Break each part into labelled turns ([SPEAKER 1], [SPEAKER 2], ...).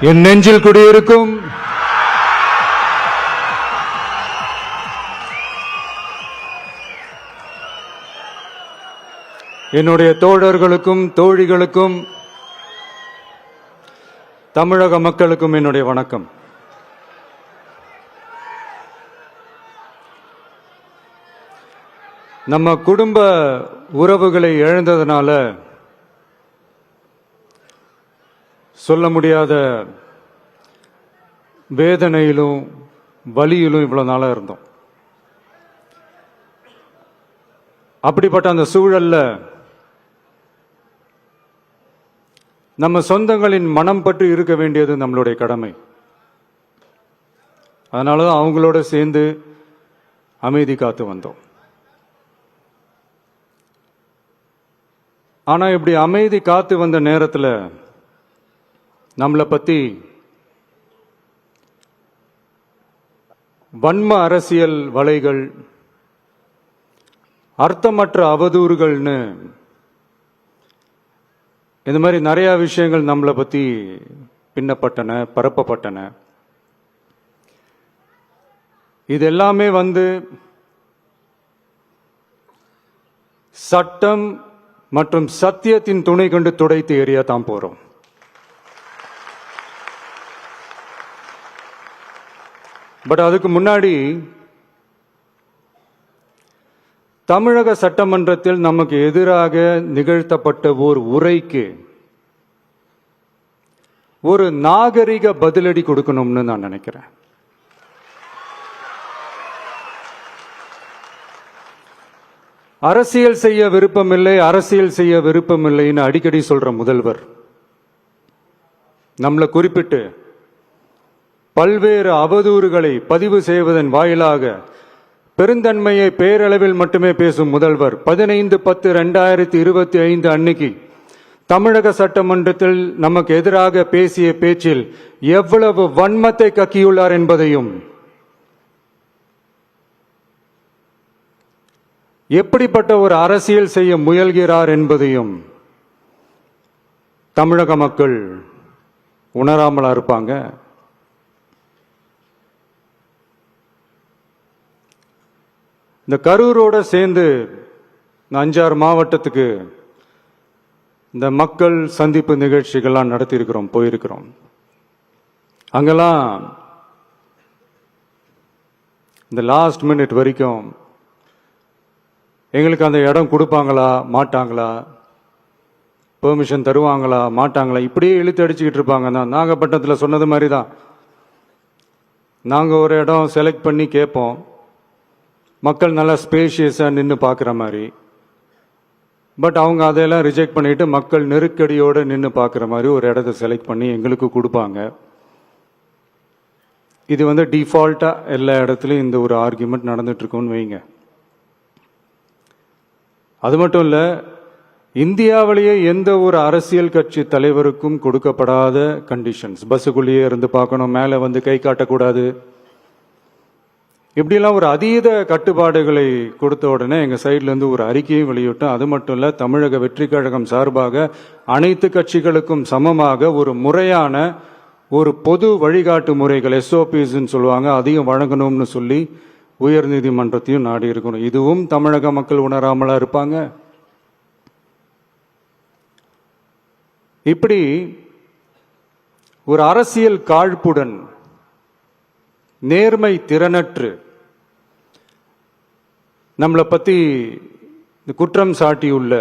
[SPEAKER 1] என் நெஞ்சில் குடியிருக்கும் என்னுடைய தோழர்களுக்கும் தோழிகளுக்கும் தமிழக மக்களுக்கும் என்னுடைய வணக்கம். நம்ம குடும்ப உறவுகளை இழந்ததனால சொல்ல முடியாத வேதனையிலும் வலியிலும் இவ்வளவு நாளா இருந்தோம். அப்படிப்பட்ட அந்த சூழல்ல நம்ம சொந்தங்களின் மனம் பற்றி இருக்க வேண்டியது நம்மளுடைய கடமை. அதனாலதான் அவங்களோட சேர்ந்து அமைதி காத்து வந்தோம். ஆனா இப்படி அமைதி காத்து வந்த நேரத்தில் நம்மளை பத்தி வன்ம அரசியல் வலைகள், அர்த்தமற்ற அவதூறுகள்னு இந்த மாதிரி நிறைய விஷயங்கள் நம்மளை பத்தி பின்னப்பட்டன, பரப்பப்பட்டன. இது எல்லாமே சட்டம் மற்றும் சத்தியத்தின் துணை கொண்டு துடைத்து எறிய தான் போறோம். பட் அதுக்கு முன்னாடி தமிழக சட்டமன்றத்தில் நமக்கு எதிராக நிகழ்த்தப்பட்ட ஓர் உரைக்கு ஒரு நாகரிக பதிலடி கொடுக்கணும்னு நான் நினைக்கிறேன். அரசியல் செய்ய விருப்பமில்லை, அரசியல் செய்ய விருப்பமில்லைன்னு அடிக்கடி சொல்ற முதல்வர் நம்மளை குறிப்பிட்டு பல்வேறு அவதூறுகளை பதிவு செய்வதன் வாயிலாக பெருந்தன்மையை பேரளவில் மட்டுமே பேசும் முதல்வர் 15/10/2025 அன்னைக்கு தமிழக சட்டமன்றத்தில் நமக்கு எதிராக பேசிய பேச்சில் எவ்வளவு வன்மத்தை கக்கியுள்ளார் என்பதையும், எப்படிப்பட்ட ஒரு அரசியல் செய்ய முயல்கிறார் என்பதையும் தமிழக மக்கள் உணராமலா இருப்பாங்க. இந்த கரூரோட சேர்ந்து 5-6 மாவட்டத்துக்கு இந்த மக்கள் சந்திப்பு நிகழ்ச்சிகள்லாம் நடத்தியிருக்கிறோம், போயிருக்கிறோம். அங்கெல்லாம் இந்த லாஸ்ட் மினிட் வரைக்கும் எங்களுக்கு அந்த இடம் கொடுப்பாங்களா மாட்டாங்களா, பெர்மிஷன் தருவாங்களா மாட்டாங்களா, இப்படியே இழுத்து அடிச்சுக்கிட்டு இருப்பாங்க. தான் நாகப்பட்டினத்தில் சொன்னது மாதிரி தான். நாங்கள் ஒரு இடம் செலக்ட் பண்ணி கேட்போம், மக்கள் நல்லா ஸ்பேஷியஸாக நின்று பார்க்குற மாதிரி. பட் அவங்க அதையெல்லாம் ரிஜெக்ட் பண்ணிட்டு மக்கள் நெருக்கடியோடு நின்று பார்க்குற மாதிரி ஒரு இடத்த செலக்ட் பண்ணி எங்களுக்கு கொடுப்பாங்க. இது டிஃபால்ட்டாக எல்லா இடத்துலையும் இந்த ஒரு ஆர்கியூமெண்ட் நடந்துட்டு இருக்குன்னு வைங்க. அது மட்டும் இல்லை, இந்தியாவிலேயே எந்த ஒரு அரசியல் கட்சி தலைவருக்கும் கொடுக்கப்படாத கண்டிஷன்ஸ். பஸ்ஸுக்குள்ளேயே இருந்து பார்க்கணும், மேலே கை காட்டக்கூடாது, இப்படிலாம் ஒரு அதீத கட்டுப்பாடுகளை கொடுத்த உடனே எங்கள் சைட்லேருந்து ஒரு அறிக்கையும் வெளியிட்டோம். அது மட்டும் இல்லை, தமிழக வெற்றி கழகம் சார்பாக அனைத்து கட்சிகளுக்கும் சமமாக ஒரு முறையான ஒரு பொது வழிகாட்டு முறைகள், SOPஸ்ன்னு சொல்லுவாங்க, அதையும் வழங்கணும்னு சொல்லி உயர் நீதிமன்றத்தையும் நாடி இருக்கணும். இதுவும் தமிழக மக்கள் உணராமலா இருப்பாங்க. இப்படி ஒரு அரசியல் காழ்ப்புடன், நேர்மை திறனற்று நம்மளை பத்தி குற்றம் சாட்டியுள்ள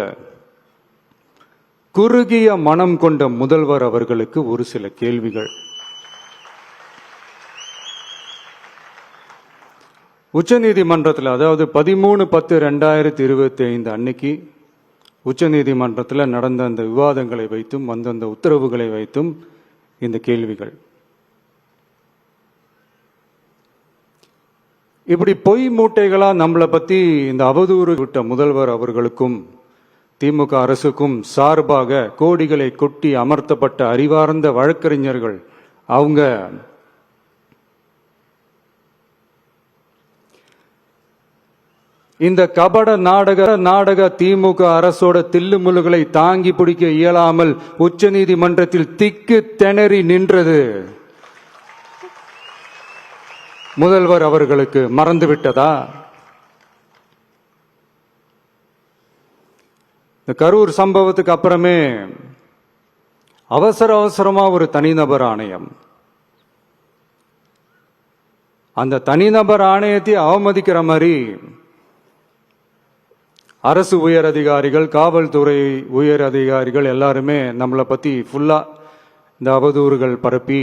[SPEAKER 1] குறுகிய மனம் கொண்ட முதல்வர் அவர்களுக்கு ஒரு சில கேள்விகள். உச்சநீதிமன்றத்தில், அதாவது 13/10/2025 அன்னைக்கு உச்சநீதிமன்றத்தில் நடந்த அந்த விவாதங்களை வைத்தும் அந்த உத்தரவுகளை வைத்தும் இந்த கேள்விகள். இப்படி பொய் மூட்டைகளா நம்மளை பத்தி இந்த அவதூறு விட்ட முதல்வர் அவர்களுக்கும் திமுக அரசுக்கும் சார்பாக கோடிகளை கொட்டி அமர்த்தப்பட்ட அறிவார்ந்த வழக்கறிஞர்கள் அவங்க இந்த கபட நாடக திமுக அரசோட தில்லுமுல்லுகளை தாங்கி பிடிக்க இயலாமல் உச்ச நீதிமன்றத்தில் திக்கு திணறி நின்றது. முதல்வர் அவர்களுக்கு மறந்துவிட்டதா? இந்த கரூர் சம்பவத்துக்கு அப்புறமே அவசரமா ஒரு தனிநபர் ஆணையம், அந்த தனிநபர் ஆணையத்தை அவமதிக்கிற மாதிரி அரசு உயர் அதிகாரிகள், காவல்துறை உயர் அதிகாரிகள் எல்லாருமே நம்மளை பத்தி ஃபுல்லா இந்த அவதூறுகள் பரப்பி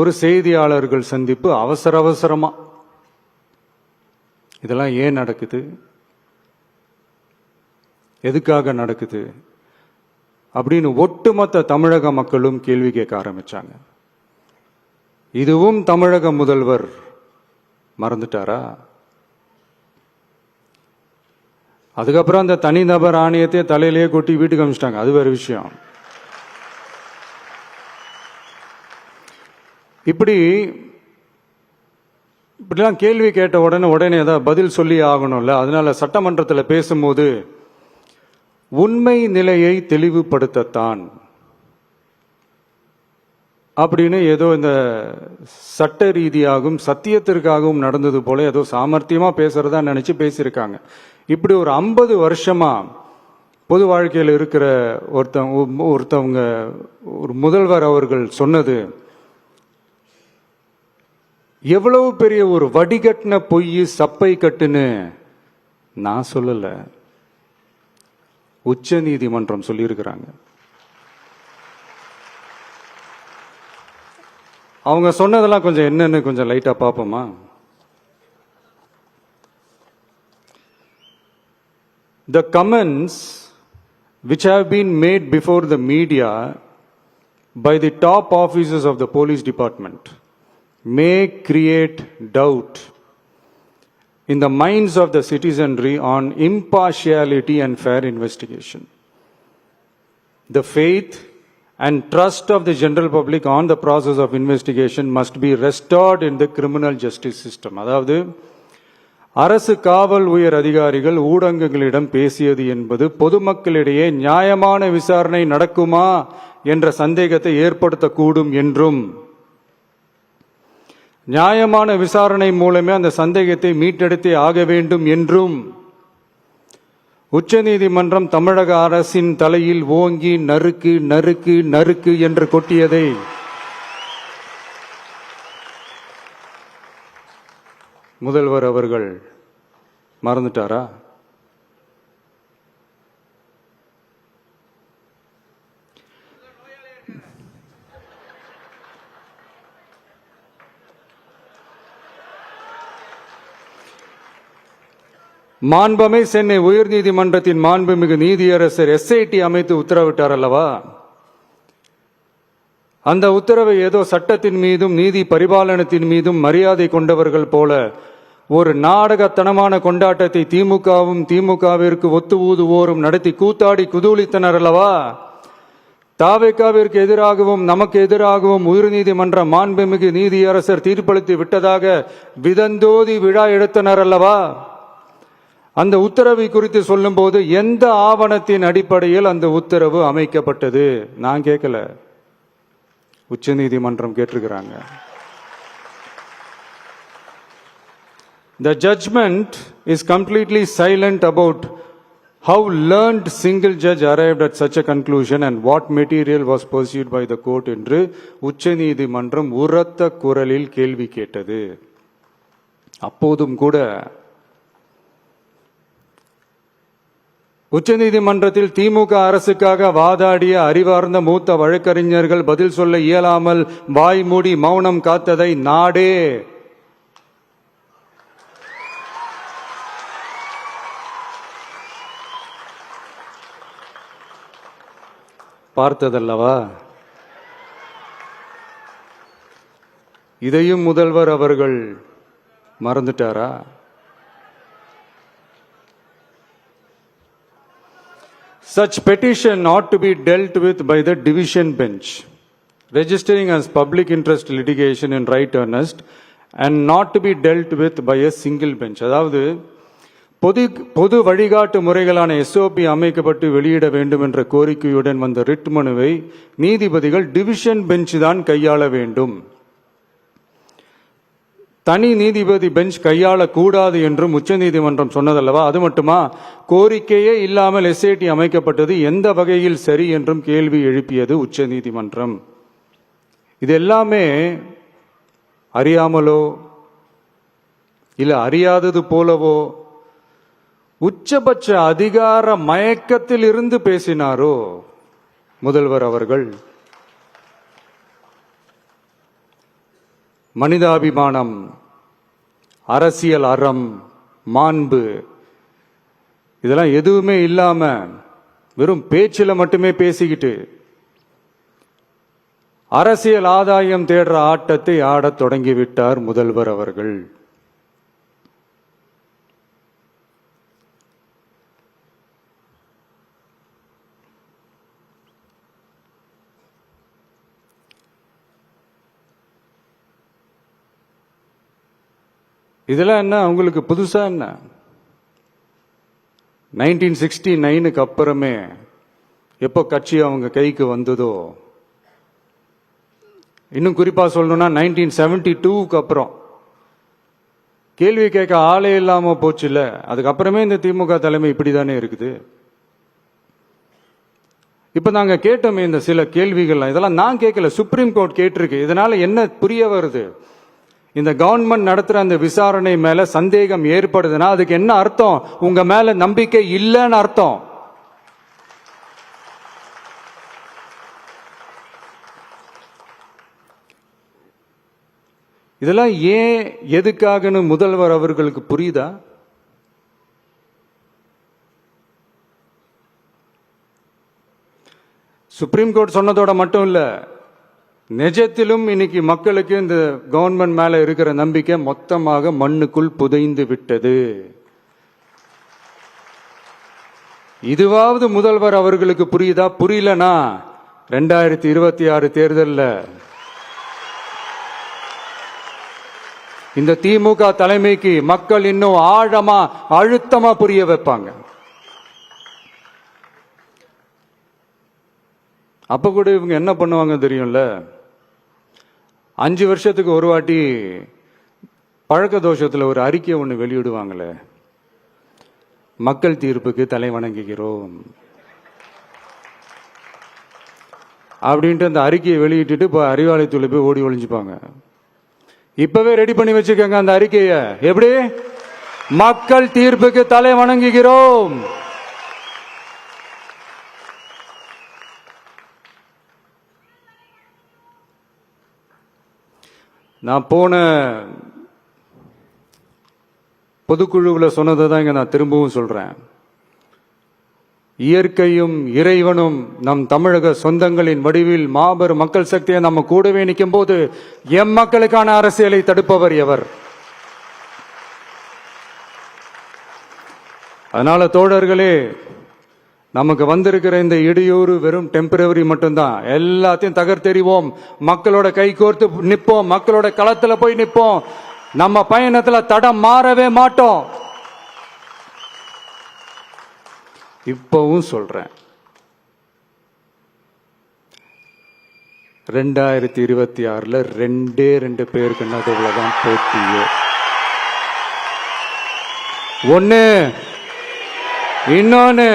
[SPEAKER 1] ஒரு செய்தியாளர்கள் சந்திப்பு அவசரமா. இதெல்லாம் ஏன் நடக்குது? எதுக்காக நடக்குது அப்படின்னு ஒட்டுமொத்த தமிழக மக்களும் கேள்வி கேட்க ஆரம்பிச்சாங்க. இதுவும் தமிழக முதல்வர் மறந்துட்டாரா? அதுக்கப்புறம் அந்த தனிநபர் ஆணையத்தை தலையிலேயே கொட்டி வீட்டுக்கு அனுப்பிச்சிட்டாங்க. அது வேற விஷயம். இப்படிலாம் கேள்வி கேட்ட உடனே ஏதாவது பதில் சொல்லி ஆகணும்ல. அதனால சட்டமன்றத்தில் பேசும்போது உண்மை நிலையை தெளிவுபடுத்தத்தான் அப்படின்னு ஏதோ இந்த சட்ட ரீதியாகவும் சத்தியத்திற்காகவும் நடந்தது போல ஏதோ சாமர்த்தியமா பேசுறதா நினைச்சு பேசியிருக்காங்க. இப்படி ஒரு 50 வருஷமா பொது வாழ்க்கையில் இருக்கிற ஒருத்தவங்க ஒரு முதல்வர் அவர்கள் சொன்னது எவ்வளவு பெரிய ஒரு வடிகட்டின பொய், சப்பை கட்டுன்னு நான் சொல்லல, உச்ச நீதிமன்றம் சொல்லியிருக்கிறாங்க. அவங்க சொன்னதெல்லாம் கொஞ்சம் என்னன்னு கொஞ்சம் லைட்டா பார்ப்போமா? The comments which have been made before the media by the top officers of the police department may create doubt in the minds of the citizenry on impartiality and fair investigation. The faith and trust of the general public on the process of investigation must be restored in the criminal justice system. அதாவது அரசு காவல் உயர் அதிகாரிகள் ஊடகங்களிடம் பேசியது என்பது பொதுமக்களிடையே நியாயமான விசாரணை நடக்குமா என்ற சந்தேகத்தை ஏற்படுத்தக்கூடும் என்றும், நியாயமான விசாரணை மூலமே அந்த சந்தேகத்தை மீட்டெடுத்தே ஆக வேண்டும் என்றும் உச்சநீதிமன்றம் தமிழக அரசின் தலையில் ஓங்கி நறுக்கு நறுக்கு நறுக்கு என்று கொட்டியதை முதல்வர் அவர்கள் மறந்துட்டாரா? மாண்பமை சென்னை உயர்நீதிமன்றத்தின் மாண்புமிகு நீதியரசர் SIT அமைத்து உத்தரவிட்டார் அல்லவா? அந்த உத்தரவை ஏதோ சட்டத்தின் மீதும் நீதி பரிபாலனத்தின் மீதும் மரியாதை கொண்டவர்கள் போல ஒரு நாடகத்தனமான கொண்டாட்டத்தை திமுகவும் திமுகவிற்கு ஒத்து ஊதுவோரும் நடத்தி கூத்தாடி குதூளித்தனர் அல்லவா? தாவேகாவிற்கு எதிராகவும் நமக்கு எதிராகவும் உயர்நீதிமன்ற மாண்புமிகு நீதியரசர் தீர்ப்பளித்து விட்டதாக விதந்தோதி விழா எடுத்தனர் அல்லவா? அந்த உத்தரவை குறித்து சொல்லும் போது எந்த ஆவணத்தின் அடிப்படையில் அந்த உத்தரவு அமைக்கப்பட்டது? நான் கேட்கல, உச்ச நீதிமன்றம் கேட்டிருக்கிறாங்க. The judgment is completely silent about how learned single judge arrived at such a conclusion and what material was pursued by the court என்று உச்ச நீதிமன்றம் உரத்த குரலில் கேள்வி கேட்டது. அப்போதும் கூட உச்சநீதிமன்றத்தில் திமுக அரசுக்காக வாதாடிய அறிவார்ந்த மூத்த வழக்கறிஞர்கள் பதில் சொல்ல இயலாமல் வாய் மூடி மௌனம் காத்ததை நாடே பார்த்ததல்லவா? இதையும் முதல்வர் அவர்கள் மறந்துட்டாரா? Such petition ought to be dealt with by the division bench, registering as public interest litigation in right earnest and not to be dealt with by a single bench. அதாவது பொது வழிகாட்டு முறைகளான எஸ்ஓபி அமைக்கப்பட்டு வெளியிட வேண்டும் என்ற கோரிக்கையுடன் வந்த ரிட் மனுவை நீதிபதிகள் டிவிஷன் பெஞ்ச் தான் கையாள வேண்டும், தனி நீதிபதி பெஞ்ச் கையாளக்கூடாது என்றும் உச்சநீதிமன்றம் சொன்னதல்லவா? அது மட்டுமா, கோரிக்கையே இல்லாமல் எஸ்ஐடி அமைக்கப்பட்டது எந்த வகையில் சரி என்றும் கேள்வி எழுப்பியது உச்சநீதிமன்றம். இது எல்லாமே அறியாமலோ இல்ல அறியாதது போலவோ உச்சபட்ச அதிகார மயக்கத்தில் இருந்து பேசினாரோ முதல்வர் அவர்கள்? மனிதாபிமானம், அரசியல் அறம், மாண்பு இதெல்லாம் எதுவுமே இல்லாம வெறும் பேச்சில் மட்டுமே பேசிக்கிட்டு அரசியல் ஆதாயம் தேடுற ஆட்டத்தை ஆடத் தொடங்கிவிட்டார் முதல்வர் அவர்கள். இதெல்லாம் என்ன உங்களுக்கு புதுசா என்ன? 1969க்கு அப்புறமே எப்போ கட்சி அவங்க கைக்கு வந்ததோ, இன்னும் குறிப்பா சொல்லணும்னா 1972க்கு அப்புறம் கேள்வி கேட்க ஆளே இல்லாம போச்சு இல்ல, அதுக்கப்புறமே இந்த திமுக தலைமை இப்படிதானே இருக்குது. இப்ப நாங்க கேட்டோமே இந்த சில கேள்விகள், இதெல்லாம் நான் கேட்கல, சுப்ரீம் கோர்ட் கேட்டிருக்கு. இதனால என்ன புரிய வருது? இந்த கவர்மெண்ட் நடத்துற அந்த விசாரணை மேல சந்தேகம் ஏற்படுதுன்னா அதுக்கு என்ன அர்த்தம்? உங்க மேல நம்பிக்கை இல்லைன்னு அர்த்தம். இதெல்லாம் ஏன் எதுக்காகன்னு முதல்வர் அவர்களுக்கு புரியுதா? சுப்ரீம் கோர்ட் சொன்னதோட மட்டும் இல்ல, நிஜத்திலும் இன்னைக்கு மக்களுக்கு இந்த கவர்மெண்ட் மேல இருக்கிற நம்பிக்கை மொத்தமாக மண்ணுக்குள் புதைந்து விட்டது. இதுவாவது முதல்வர் அவர்களுக்கு புரியுதா? புரியலனா 2026 தேர்தலில் இந்த திமுக தலைமைக்கு மக்கள் இன்னும் ஆழமா அழுத்தமா புரிய வைப்பாங்க. அப்ப கூட இவங்க என்ன பண்ணுவாங்க தெரியும்ல, 5 வருஷத்துக்கு ஒரு வாட்டி பழக்க தோஷத்துல ஒரு அறிக்கை ஒண்ணு வெளியிடுவாங்களே, மக்கள் தீர்ப்புக்கு தலை வணங்குகிறோம் அப்படின்ட்டு அந்த அறிக்கையை வெளியிட்டு இப்போ அறிவாலயத்துல போய் ஓடி ஒளிஞ்சுப்பாங்க. இப்பவே ரெடி பண்ணி வச்சுக்கோங்க அந்த அறிக்கையை. எப்படி? மக்கள் தீர்ப்புக்கு தலை வணங்குகிறோம். நான் போன பொதுக்குழுவில் சொன்னதை தான் இங்க நான் திரும்பவும் சொல்றேன். இயற்கையும் இறைவனும் நம் தமிழக சொந்தங்களின் வடிவில் மாபெரும் மக்கள் சக்தியை நம்ம கூடவே நிற்கும் போது எம் மக்களுக்கான அரசியலை தடுப்பவர் எவர்? அதனால தோழர்களே, நமக்கு வந்திருக்கிற இந்த இடையூறு வெறும் டெம்பரவரி மட்டும்தான். எல்லாத்தையும் தகர்த்தெறிவோம், மக்களோட கை கோர்த்து நிற்போம், மக்களோட களத்துல போய் நிற்போம். நம்ம பயணத்துல தடம் மாறவே மாட்டோம். இப்பவும் சொல்றேன், 2026 2 பேருக்கு நடுவுலதான் போட்டியே. ஒண்ணு, இன்னொன்னு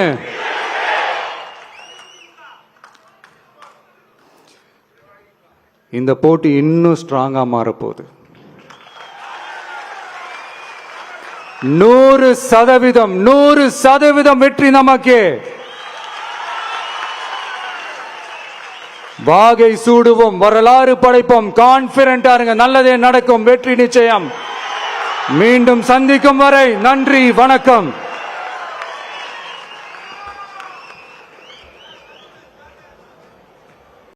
[SPEAKER 1] இந்த போட்டி இன்னும் ஸ்ட்ராங்கா மாறப்போகுது. 100% வெற்றி நமக்கு. வாகை சூடுவோம், வரலாறு படைப்போம், கான்பிடென்டா இருங்க, நல்லதே நடக்கும், வெற்றி நிச்சயம். மீண்டும் சந்திக்கும் வரை நன்றி, வணக்கம்.